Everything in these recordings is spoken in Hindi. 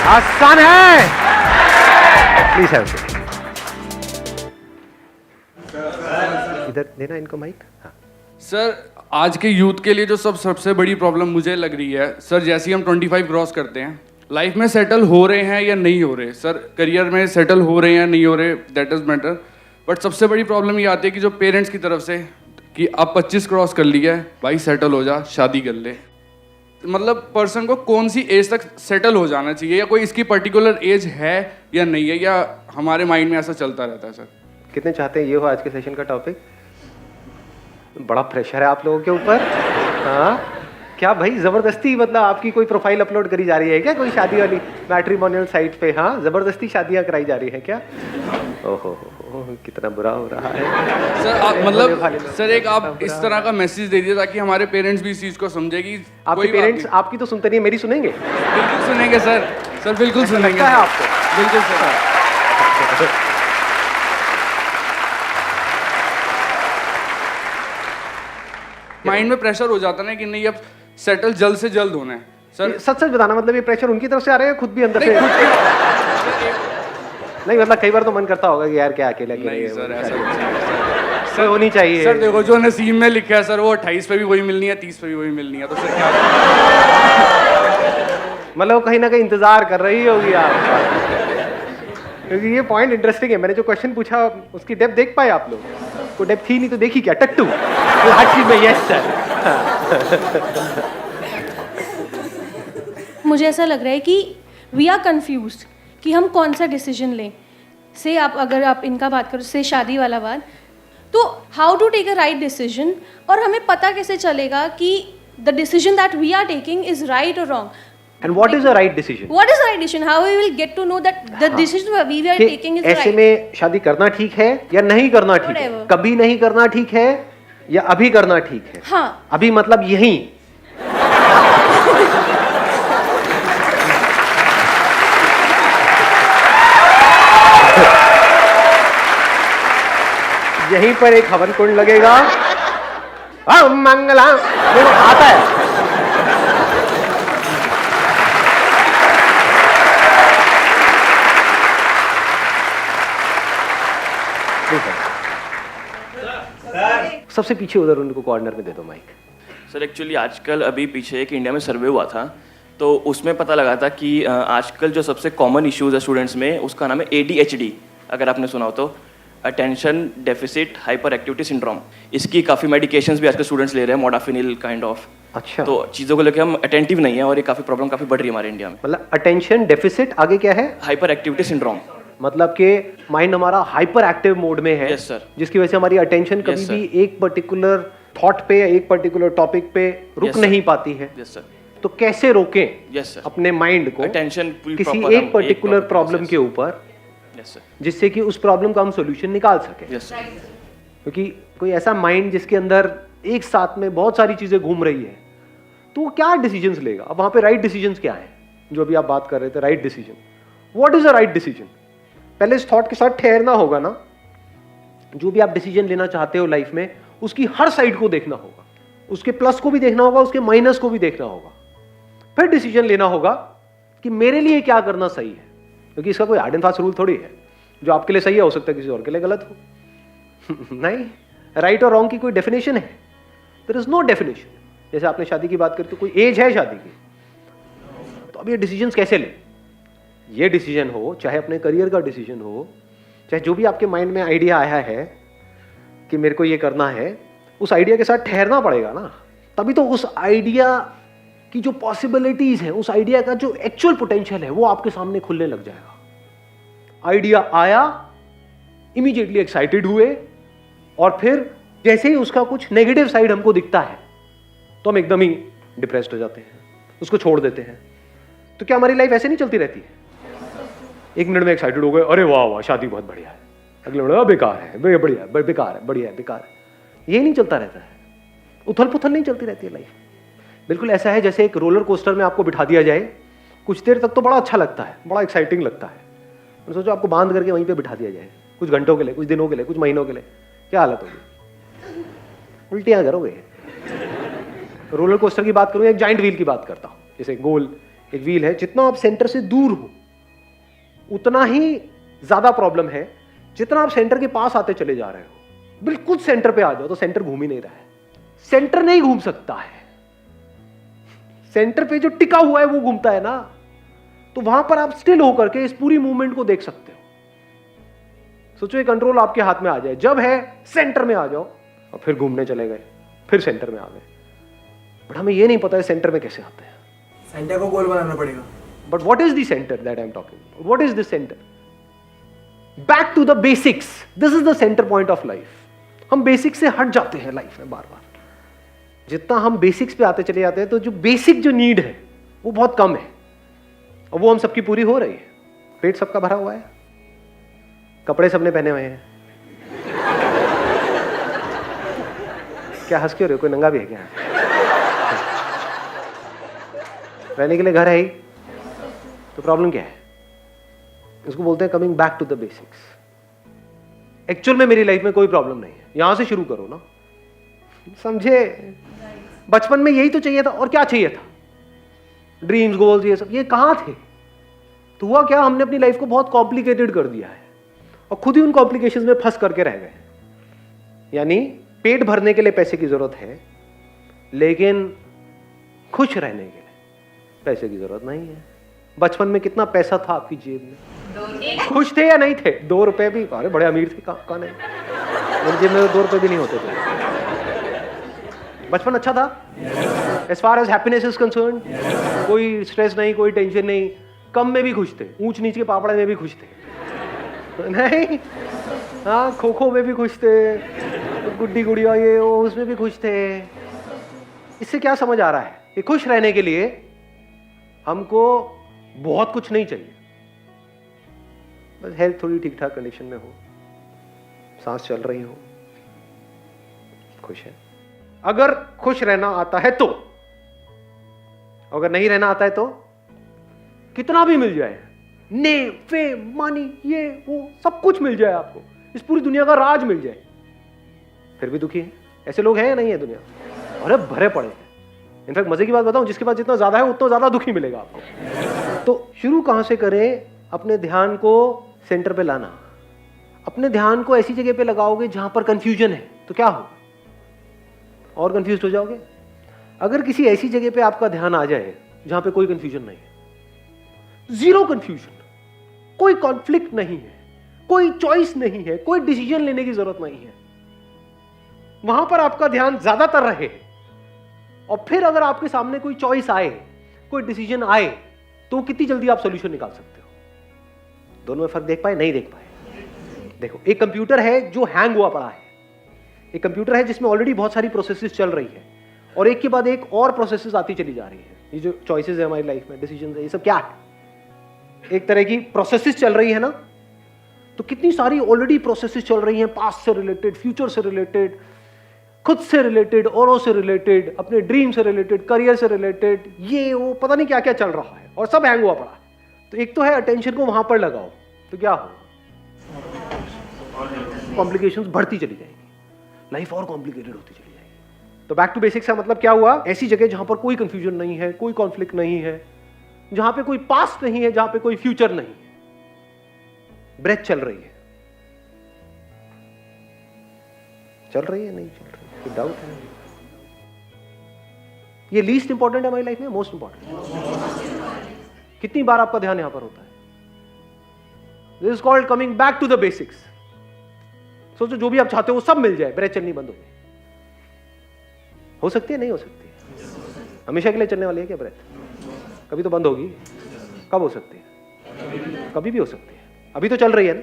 आसान है। प्लीज हैव इधर देना इनको माइक। हाँ सर, आज के यूथ के लिए जो सबसे बड़ी प्रॉब्लम मुझे लग रही है सर, जैसे ही हम 25 क्रॉस करते हैं, लाइफ में सेटल हो रहे हैं या नहीं हो रहे, सर करियर में सेटल हो रहे हैं या नहीं हो रहे, दैट इज मैटर। बट सबसे बड़ी प्रॉब्लम ये आती है कि जो पेरेंट्स की तरफ से कि अब 25 क्रॉस कर लिया है भाई, सेटल हो जा, शादी कर ले। मतलब पर्सन को कौन सी एज तक सेटल हो जाना चाहिए, या कोई इसकी पर्टिकुलर एज है या नहीं है, या हमारे माइंड में ऐसा चलता रहता है सर? कितने चाहते हैं ये हो आज के सेशन का टॉपिक? बड़ा प्रेशर है आप लोगों के ऊपर। हाँ क्या भाई जबरदस्ती, मतलब आपकी कोई प्रोफाइल अपलोड करी जा रही है क्या कोई शादी वाली मैट्रिमोनियल साइट पे? हाँ जबरदस्ती शादियां कराई जा रही है क्या? ओहो कितना बुरा हो रहा है सर। आप मतलब सर एक आप इस तरह का मैसेज दे दीजिए ताकि हमारे पेरेंट्स भी इस चीज को समझे कि आपके पेरेंट्स आपकी तो सुनते नहीं, मेरी सुनेंगे? बिल्कुल सुनेंगे सर, सर बिल्कुल सुनेंगे। है आपको? बिल्कुल सर। माइंड में प्रेशर हो जाता ना कि नहीं अब सेटल जल्द से जल्द होना है सर। सच सच बताना, मतलब ये प्रेशर उनकी तरफ से आ रहा है खुद भी अंदर से? नहीं मतलब कई बार तो मन करता होगा कि यार क्या अकेले नहीं सर, ऐसा सर होनी चाहिए। सर देखो जो नसीब में लिखा है सर, वो 28 पे भी वही मिलनी है, 30 पे भी वही मिलनी है, तो सर क्या मतलब कहीं ना कहीं इंतजार कर रही होगी आप, क्योंकि ये पॉइंट इंटरेस्टिंग है। मैंने जो क्वेश्चन पूछा उसकी डेप्थ देख पाए आप लोग? कोई डेप्थ थी नहीं तो देखी क्या? टट्टू हर चीज में यस सर। मुझे ऐसा लग रहा है कि वी आर कंफ्यूज्ड कि हम कौन सा डिसीजन लें। से आप अगर आप इनका बात करो, से शादी वाला बात, तो how to take a right decision, और हमें पता कैसे चलेगा कि the decision that we are taking is right और wrong? And what is a right decision? What is right decision? How we will get to know that the decision we are taking is right? ऐसे में शादी करना ठीक है या नहीं करना ठीक है? Whatever. कभी नहीं करना ठीक है या अभी करना ठीक है? हाँ। अभी मतलब यहीं यहीं पर एक हवन कुंड लगेगा। मंगला देखो आता है। सबसे पीछे उधर उनको कॉर्नर में दे दो माइक। सर एक्चुअली आजकल अभी पीछे एक इंडिया में सर्वे हुआ था, तो उसमें पता लगा था कि आजकल जो सबसे कॉमन इश्यूज है स्टूडेंट्स में, उसका नाम है ADHD, अगर आपने सुना हो तो, attention deficit hyper activity syndrome. इसकी काफ़ी मेडिकेशंस भी आजकल स्टूडेंट्स ले रहे हैं, मोडाफिनिल काइंड ऑफ। अच्छा, तो चीज़ों को लेकर हम अटेंटिव नहीं है और ये काफ़ी प्रॉब्लम काफ़ी बढ़ रही है हमारे इंडिया में। मतलब अटेंशन डेफिसिट आगे क्या है? Hyper activity syndrome. मतलब कि माइंड हमारा हाइपर एक्टिव मोड में है। Yes, sir. जिसकी वजह से हमारी अटेंशन कभी Yes, भी एक पर्टिकुलर थॉट पे या एक पर्टिकुलर टॉपिक पे रुक Yes, नहीं पाती है। Yes sir. तो कैसे रोकें यस सर। अपने माइंड को अटेंशन किसी एक पर्टिकुलर प्रॉब्लम के ऊपर, यस सर, जिससे कि उस प्रॉब्लम का हम सोल्यूशन निकाल सके? Yes sir. क्योंकि कोई ऐसा माइंड जिसके अंदर एक साथ में बहुत सारी चीजें घूम रही है, तो वो क्या डिसीजंस लेगा? अब वहां पे राइट डिसीजंस क्या है जो अभी आप बात कर रहे थे? Right decision, what is a right decision? पहले इस थॉट के साथ ठहरना होगा ना। जो भी आप डिसीजन लेना चाहते हो लाइफ में, उसकी हर साइड को देखना होगा, उसके प्लस को भी देखना होगा, उसके माइनस को भी देखना होगा, फिर डिसीजन लेना होगा कि मेरे लिए क्या करना सही है। क्योंकि इसका कोई हार्ड एंड फास्ट रूल थोड़ी है, जो आपके लिए सही है हो सकता है किसी और के लिए गलत हो। नहीं, राइट और रॉन्ग की कोई डेफिनेशन है? There is no definition. जैसे आपने शादी की बात करी तो कोई एज है शादी की, तो अब ये डिसीजंस कैसे लें? ये डिसीजन हो, चाहे अपने करियर का डिसीजन हो, चाहे जो भी आपके माइंड में आइडिया आया है कि मेरे को ये करना है, उस आइडिया के साथ ठहरना पड़ेगा ना। तभी तो उस आइडिया की जो पॉसिबिलिटीज है, उस आइडिया का जो एक्चुअल पोटेंशियल है, वो आपके सामने खुलने लग जाएगा। आइडिया आया, इमीडिएटली एक्साइटेड हुए, और फिर जैसे ही उसका कुछ नेगेटिव साइड हमको दिखता है तो हम एकदम ही डिप्रेस्ड हो जाते हैं, उसको छोड़ देते हैं। तो क्या हमारी लाइफ ऐसे नहीं चलती रहती है? एक मिनट में एक्साइटेड हो गए, अरे वाह वाह शादी बहुत बढ़िया है, अगले मिनट बेकार है, बढ़िया है, बेकार है, बढ़िया है, बेकार है। ये नहीं चलता रहता है, उथल पुथल नहीं चलती रहती है लाइफ। बिल्कुल ऐसा है जैसे एक रोलर कोस्टर में आपको बिठा दिया जाए, कुछ देर तक तो बड़ा अच्छा लगता है, बड़ा एक्साइटिंग लगता है। सोचो आपको बांध करके वहीं पे बिठा दिया जाए कुछ घंटों के लिए, कुछ दिनों के लिए, कुछ महीनों के लिए, क्या हालत होगी? उल्टियां करोगे। रोलर कोस्टर की बात करूं, एक जाइंट व्हील की बात करता हूं। जैसे गोल एक व्हील है, जितना आप सेंटर से दूर हो उतना ही ज्यादा प्रॉब्लम है जितना आप सेंटर के पास आते चले जा रहे हो। बिल्कुल सेंटर पे आ जाओ तो सेंटर घूम ही नहीं रहा है, सेंटर नहीं घूम सकता है, सेंटर पे जो टिका हुआ है वो घूमता है ना। तो वहां पर आप स्टिल होकर के इस पूरी मूवमेंट को देख सकते हो। सोचो ये कंट्रोल आपके हाथ में आ जाए, जब है सेंटर में आ जाओ और फिर घूमने चले गए, फिर सेंटर में आ गए। बट हमें ये नहीं पता है सेंटर में कैसे आते हैं। सेंटर को गोल बनाना पड़ेगा। But what is the centre that I am talking, what is the centre? Back to the basics, this is the centre point of life. हम बेसिक से हट जाते हैं लाइफ में बार बार। जितना हम बेसिक्स पे आते चले जाते हैं तो जो बेसिक जो नीड है वो बहुत कम है, और वो हम सबकी पूरी हो रही है। पेट सबका भरा हुआ है, कपड़े सबने पहने हुए हैं। क्या हंस क्यों रहे हो, कोई नंगा भी है क्या? रहने के लिए घर है ही, तो प्रॉब्लम क्या है? इसको बोलते हैं coming back to the basics. Actual में मेरी लाइफ में कोई प्रॉब्लम नहीं है, यहां से शुरू करो ना, समझे? बचपन में यही तो चाहिए था, और क्या चाहिए था? ड्रीम्स, गोल्स, ये सब, ये कहां थे? तो हुआ क्या, हमने अपनी लाइफ को बहुत कॉम्प्लिकेटेड कर दिया है और खुद ही उन कॉम्प्लिकेशंस में फंस करके रह गए। यानी पेट भरने के लिए पैसे की जरूरत है, लेकिन खुश रहने के लिए पैसे की जरूरत नहीं है। बचपन में कितना पैसा था आपकी जेब में? खुश थे या नहीं थे? 2 रुपए भी, अरे बड़े अमीर थे, कहाँ नहीं, मेरी जेब में 2 रुपए भी नहीं होते थे। बचपन अच्छा था as far as happiness is concern. कोई स्ट्रेस नहीं, कोई टेंशन नहीं, कम में भी खुश थे, ऊंच नीच के पापड़े में भी खुश थे नहीं, हाँ, खो खो में भी खुश थे, गुड्डी गुड़िया ये वो उसमें भी खुश थे। इससे क्या समझ आ रहा है कि खुश रहने के लिए हमको बहुत कुछ नहीं चाहिए, बस हेल्थ थोड़ी ठीक ठाक कंडीशन में हो, सांस चल रही हो, खुश है। अगर खुश रहना आता है तो, अगर नहीं रहना आता है तो कितना भी मिल जाए, नेम, फेम, मनी, ये वो सब कुछ मिल जाए आपको, इस पूरी दुनिया का राज मिल जाए, फिर भी दुखी है। ऐसे लोग हैं या नहीं है दुनिया? अरे भरे पड़े हैं। इनफैक्ट मजे की बात बताऊं, जिसके पास जितना ज्यादा है उतना ज्यादा दुखी मिलेगा आपको। तो शुरू कहां से करें? अपने ध्यान को सेंटर पे लाना। अपने ध्यान को ऐसी जगह पे लगाओगे जहां पर कंफ्यूजन है तो क्या होगा? और कंफ्यूज हो जाओगे। अगर किसी ऐसी जगह पे आपका ध्यान आ जाए जहां पे कोई कंफ्यूजन नहीं है, जीरो कंफ्यूजन, कोई कॉन्फ्लिक्ट नहीं है, कोई चॉइस नहीं है, कोई डिसीजन लेने की जरूरत नहीं है, वहां पर आपका ध्यान ज्यादातर रहे, और फिर अगर आपके सामने कोई चॉइस आए, कोई डिसीजन आए, तो कितनी जल्दी आप सॉल्यूशन निकाल सकते हो? दोनों में फर्क देख पाए? नहीं देख पाए? देखो, एक कंप्यूटर है जो हैंग हुआ पड़ा है, एक कंप्यूटर है जिसमें ऑलरेडी बहुत सारी प्रोसेसेस चल रही है, और एक के बाद एक और प्रोसेसेस आती चली जा रही है। ये जो चॉइसेस है हमारी लाइफ में, डिसीजन है, ये सब क्या है? एक तरह की प्रोसेसेस चल रही है ना। तो कितनी सारी ऑलरेडी प्रोसेसेस चल रही हैं, पास्ट से रिलेटेड, फ्यूचर से रिलेटेड, खुद से रिलेटेड, औरों से रिलेटेड, अपने ड्रीम से रिलेटेड, करियर से रिलेटेड, ये वो पता नहीं क्या क्या चल रहा है, और सब हैंग हुआ पड़ा है। तो एक तो है अटेंशन को वहां पर लगाओ, तो क्या होगा? कॉम्प्लिकेशंस बढ़ती चली जाएंगी, लाइफ और कॉम्प्लिकेटेड होती चली जाएगी। तो बैक टू बेसिक्स का मतलब क्या हुआ? ऐसी जगह जहां पर कोई कंफ्यूजन नहीं है, कोई कॉन्फ्लिक्ट नहीं है, जहां पे कोई पास्ट नहीं है, जहां पे कोई फ्यूचर नहीं है, ब्रेथ चल रही है, चल रही है नहीं चल रही, कोई डाउट है? ये लीस्ट इंपॉर्टेंट है हमारी लाइफ में, मोस्ट इंपॉर्टेंट। कितनी बार आपका ध्यान यहां पर होता है? This is called coming back to the basics. सोचो जो भी आप चाहते हो वो सब मिल जाए, ब्रेथ चलनी बंद हो सकती है? नहीं हो सकती है? हमेशा के लिए चलने वाली है क्या ब्रेथ? कभी तो बंद होगी। कब हो सकती है? कभी भी हो सकती है। अभी तो चल रही है ना,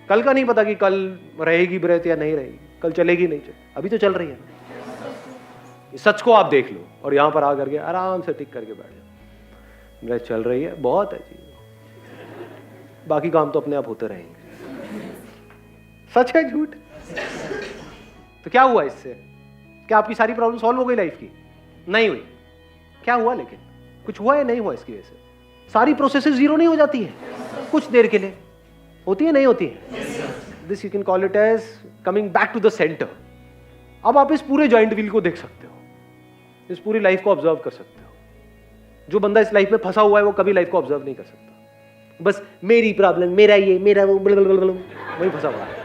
कल का नहीं पता कि कल रहेगी ब्रेथ या नहीं रहेगी, कल चलेगी नहीं चलेगी, अभी तो चल रही है ना। सच को आप देख लो और यहां पर आकर के आराम से टिक करके बैठ जाओ, ब्रेथ चल रही है, बहुत अच्छी, बाकी काम तो अपने आप होते रहेंगे। सच है झूठ? तो क्या हुआ इससे? क्या आपकी सारी प्रॉब्लम सॉल्व हो गई लाइफ की? नहीं हुई। क्या हुआ? लेकिन कुछ हुआ या नहीं हुआ इसकी वजह से? सारी प्रोसेसेस जीरो नहीं हो जाती है कुछ देर के लिए? होती है, नहीं होती है? This you can call it as coming back to the centre. अब आप इस पूरे जॉइंट व्हील को देख सकते हो, इस पूरी लाइफ को ऑब्जर्व कर सकते हो। जो बंदा इस लाइफ में फंसा हुआ है वो कभी लाइफ को ऑब्जर्व नहीं कर सकता, बस मेरी प्रॉब्लम, मेरा ये, मेरा वो, वही फंसा हुआ है।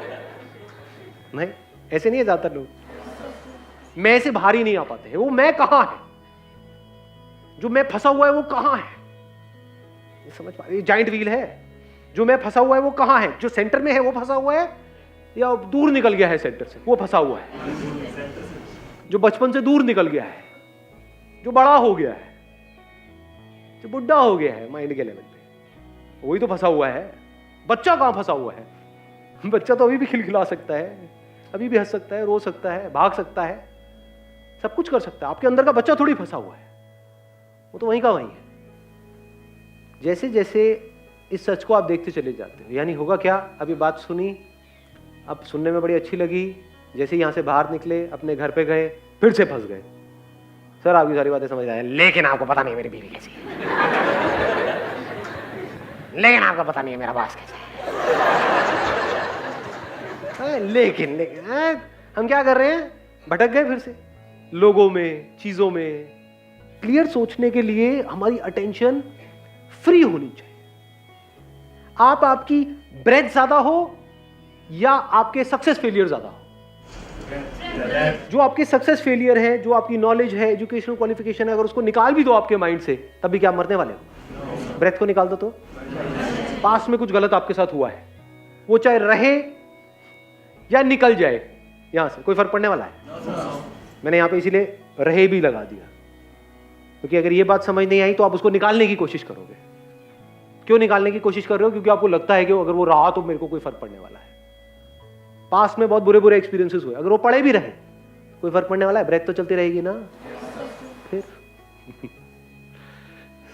नहीं, ऐसे नहीं है ज्यादातर लोग। मैं से बाहर ही नहीं आ पाते हैं। वो मैं कहां है, जो मैं फंसा हुआ है वो कहां है, समझ पा रहे? जाइंट व्हील है, जो मैं फंसा हुआ है वो कहां है, जो सेंटर में है वो फंसा हुआ है या दूर निकल गया है सेंटर से, वो फंसा हुआ है। जो बचपन से दूर निकल गया है, जो बड़ा हो गया है, जो बुढ़ा हो गया है माइंड के लेवल पे, वही तो फंसा हुआ है। बच्चा कहां फंसा हुआ है? बच्चा तो अभी भी खिलखिला सकता है, अभी भी हंस सकता है, रो सकता है, भाग सकता है, सब कुछ कर सकता है। आपके अंदर का बच्चा थोड़ी फंसा हुआ है, वो तो वहीं का वहीं है। जैसे जैसे इस सच को आप देखते चले जाते हो, यानी होगा क्या, अभी बात सुनी, अब सुनने में बड़ी अच्छी लगी, जैसे यहां से बाहर निकले, अपने घर पे गए, फिर से फंस गए। सर आपकी सारी बातें समझ आए, लेकिन आपको पता नहीं मेरी बीवी कैसी है, लेकिन आपको पता नहीं है मेरा बॉस कैसा है। लेकिन हम क्या कर रहे हैं, भटक गए फिर से लोगों में, चीजों में। क्लियर सोचने के लिए हमारी अटेंशन फ्री होनी चाहिए। आप आपकी ब्रेथ ज्यादा हो या आपके सक्सेस फेलियर ज्यादा हो। जो आपके सक्सेस फेलियर है, जो आपकी नॉलेज है, एजुकेशनल क्वालिफिकेशन है, अगर उसको निकाल भी दो आपके माइंड से, तब भी क्या मरने वाले हो? ब्रेथ को निकाल दो तो पास्ट में कुछ गलत आपके साथ हुआ है, वो चाहे रहे या निकल जाए यहां से, कोई फर्क पड़ने वाला है? मैंने यहां पे इसीलिए रहे भी लगा दिया, क्योंकि अगर ये बात समझ नहीं आई तो आप उसको निकालने की कोशिश करोगे। क्यों निकालने की कोशिश कर रहे हो? क्योंकि आपको लगता है कि अगर वो रहा तो मेरे को कोई फर्क पड़ने वाला है। पास्ट में बहुत बुरे बुरे एक्सपीरियंसेस हुए, अगर वो पड़े भी रहे कोई फर्क पड़ने वाला है? ब्रेथ तो चलती रहेगी ना फिर।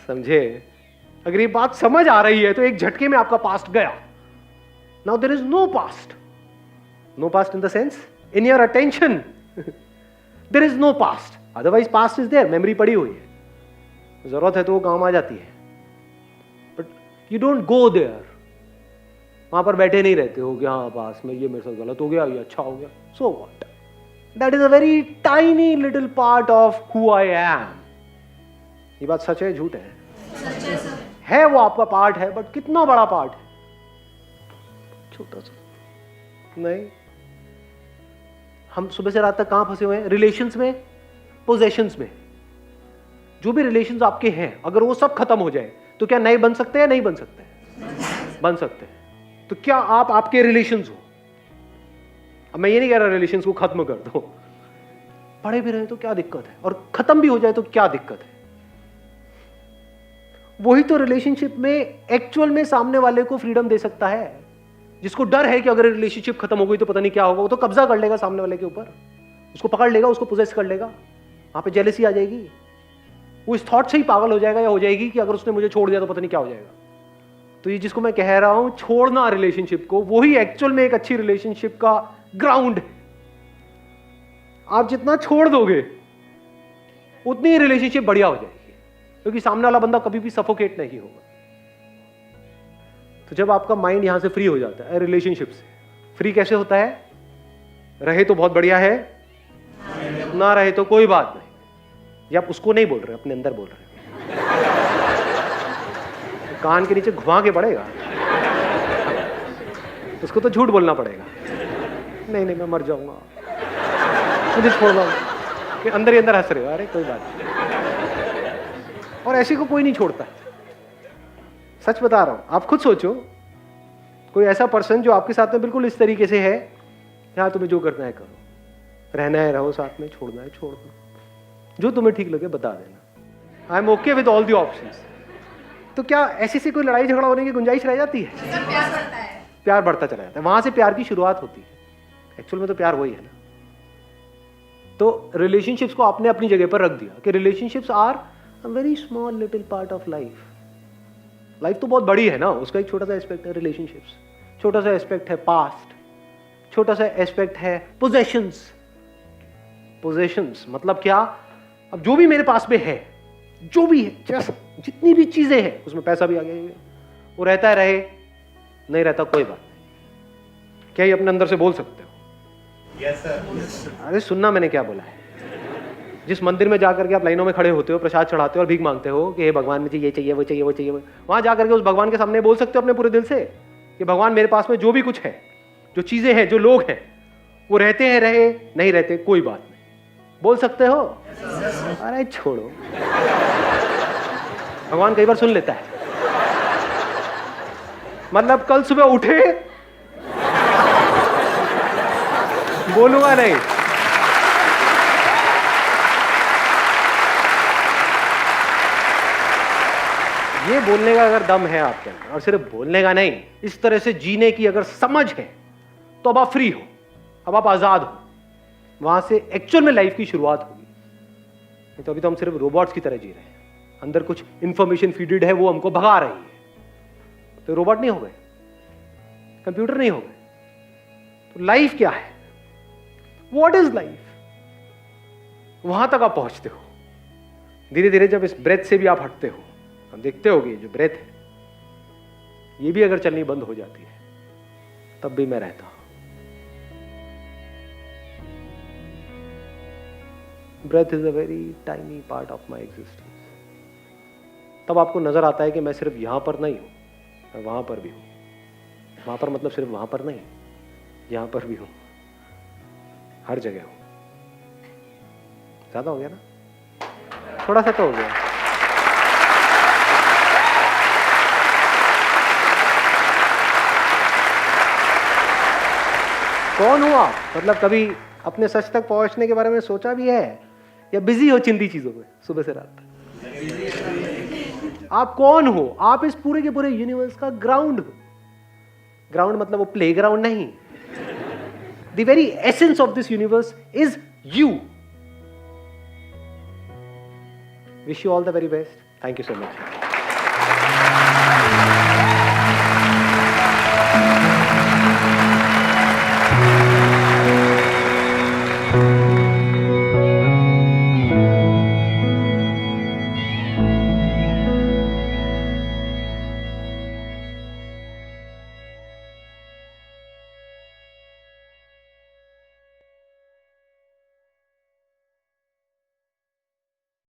समझे? अगर ये बात समझ आ रही है तो एक झटके में आपका पास्ट गया। Now there is no past, no past in the sense in your attention there is no past, otherwise past is there, memory पड़ी हुई है, जरूरत है तो वो काम आ जाती है, but you don't go there. वहां पर बैठे नहीं रहते हो कि हाँ पास में ये मेरे साथ गलत हो गया, ये अच्छा हो गया, so what, that is a very tiny little part of who I am. ये बात सच है झूठ है? है वो आपका पार्ट है, बट कितना बड़ा पार्ट है? छोटा सा नहीं। हम सुबह से रात तक कहां फंसे हुए हैं? रिलेशंस में, पोजेशंस में। जो भी रिलेशंस आपके हैं, अगर वो सब खत्म हो जाए तो क्या नए बन सकते हैं? नहीं बन सकते? बन सकते हैं। तो क्या आप आपके रिलेशंस हो? अब मैं ये नहीं कह रहा रिलेशंस को खत्म कर दो, पड़े भी रहे तो क्या दिक्कत है, और खत्म भी हो जाए तो क्या दिक्कत है? वही तो रिलेशनशिप में एक्चुअल में सामने वाले को फ्रीडम दे सकता है। जिसको डर है कि अगर रिलेशनशिप खत्म हो गई तो पता नहीं क्या होगा, वो तो कब्जा कर लेगा सामने वाले के ऊपर, उसको पकड़ लेगा, उसको पोजेस कर लेगा, वहां पे जेलसी आ जाएगी, वो इस थॉट से ही पागल हो जाएगा या हो जाएगी कि अगर उसने मुझे छोड़ दिया तो पता नहीं क्या हो जाएगा। तो ये जिसको मैं कह रहा हूं छोड़ना रिलेशनशिप को, वही एक्चुअल में एक अच्छी रिलेशनशिप का ग्राउंड है। आप जितना छोड़ दोगे उतनी ही रिलेशनशिप बढ़िया हो जाएगी, क्योंकि सामने वाला बंदा कभी भी सफोकेट नहीं होगा। तो जब आपका माइंड यहां से फ्री हो जाता है, रिलेशनशिप से फ्री कैसे होता है? रहे तो बहुत बढ़िया है, ना रहे तो कोई बात नहीं। ये आप उसको नहीं बोल रहे, अपने अंदर बोल रहे, कान के नीचे घुमा के पड़ेगा, उसको तो झूठ बोलना पड़ेगा, नहीं नहीं मैं मर जाऊंगा, मुझे छोड़ दो, कि अंदर ही अंदर हंस रहे हो, अरे कोई बात नहीं। और ऐसे को कोई नहीं छोड़ता, सच बता रहा हूं। आप खुद सोचो, कोई ऐसा पर्सन जो आपके साथ में बिल्कुल इस तरीके से है, यहाँ तुम्हें जो करना है करो, रहना है रहो साथ में, छोड़ना है छोड़ दो, जो तुम्हें ठीक लगे बता देना, I am okay with all the options. तो क्या ऐसे से कोई लड़ाई झगड़ा होने की गुंजाइश रह जाती है? प्यार बढ़ता है, प्यार बढ़ता चला जाता है, वहां से प्यार की शुरुआत होती है। एक्चुअल में तो प्यार वही है ना। तो रिलेशनशिप्स को आपने अपनी जगह पर रख दिया कि relationships are a very small little part of life. Life तो बहुत बड़ी है ना, उसका एक छोटा सा एस्पेक्ट है रिलेशनशिप्स, छोटा सा एस्पेक्ट है पास्ट, छोटा सा एस्पेक्ट है पोजेशंस। पोजेशंस मतलब क्या? अब जो भी मेरे पास में है, जो भी है, जैसा जितनी भी चीजें हैं, उसमें पैसा भी आ गया, वो रहता है रहे, नहीं रहता कोई बात नहीं। क्या ये अपने अंदर से बोल सकते हो? Yes sir. अरे सुनना मैंने क्या बोला है। जिस मंदिर में जाकर के आप लाइनों में खड़े होते हो, प्रसाद चढ़ाते हो और भीख मांगते हो कि हे भगवान मुझे ये चाहिए वो चाहिए वो चाहिए, वहां जाकर के उस भगवान के सामने बोल सकते हो अपने पूरे दिल से कि भगवान मेरे पास में जो भी कुछ है, जो चीजें हैं, जो लोग हैं, वो रहते हैं रहे, नहीं रहते कोई बात नहीं, बोल सकते हो? अरे छोड़ो, भगवान कई बार सुन लेता है। मतलब कल सुबह उठे, बोलूंगा नहीं, ये बोलने का अगर दम है आपके अंदर, और सिर्फ बोलने का नहीं, इस तरह से जीने की अगर समझ है, तो अब आप फ्री हो, अब आप आजाद हो, वहां से एक्चुअल में लाइफ की शुरुआत होगी। नहीं तो अभी तो हम सिर्फ रोबोट्स की तरह जी रहे हैं, अंदर कुछ इंफॉर्मेशन फीडेड है, वो हमको भगा रही है। तो रोबोट नहीं हो गए, कंप्यूटर नहीं हो गए। तो लाइफ क्या है? What is life? वहां तक आप पहुंचते हो। धीरे धीरे जब इस ब्रेथ से भी आप हटते हो, हम देखते होगे जो ब्रेथ है, ये भी अगर चलनी बंद हो जाती है, तब भी मैं रहता हूं। Breath is a very tiny part of my existence. तब आपको नजर आता है कि मैं सिर्फ यहां पर नहीं हूं, मैं वहां पर भी हूं। वहां पर मतलब सिर्फ वहां पर नहीं, यहां पर भी हूं, हर जगह हूं। ज्यादा हो गया ना? थोड़ा सा तो हो गया। कौन हो आप? मतलब कभी अपने सच तक पहुंचने के बारे में सोचा भी है, या बिजी हो चिंदी चीजों में सुबह से रात तक? आप कौन हो? आप इस पूरे के पूरे यूनिवर्स का ग्राउंड हो। ग्राउंड मतलब वो प्लेग्राउंड नहीं, the very essence of this universe is you. Wish you all the very best. Thank you so much.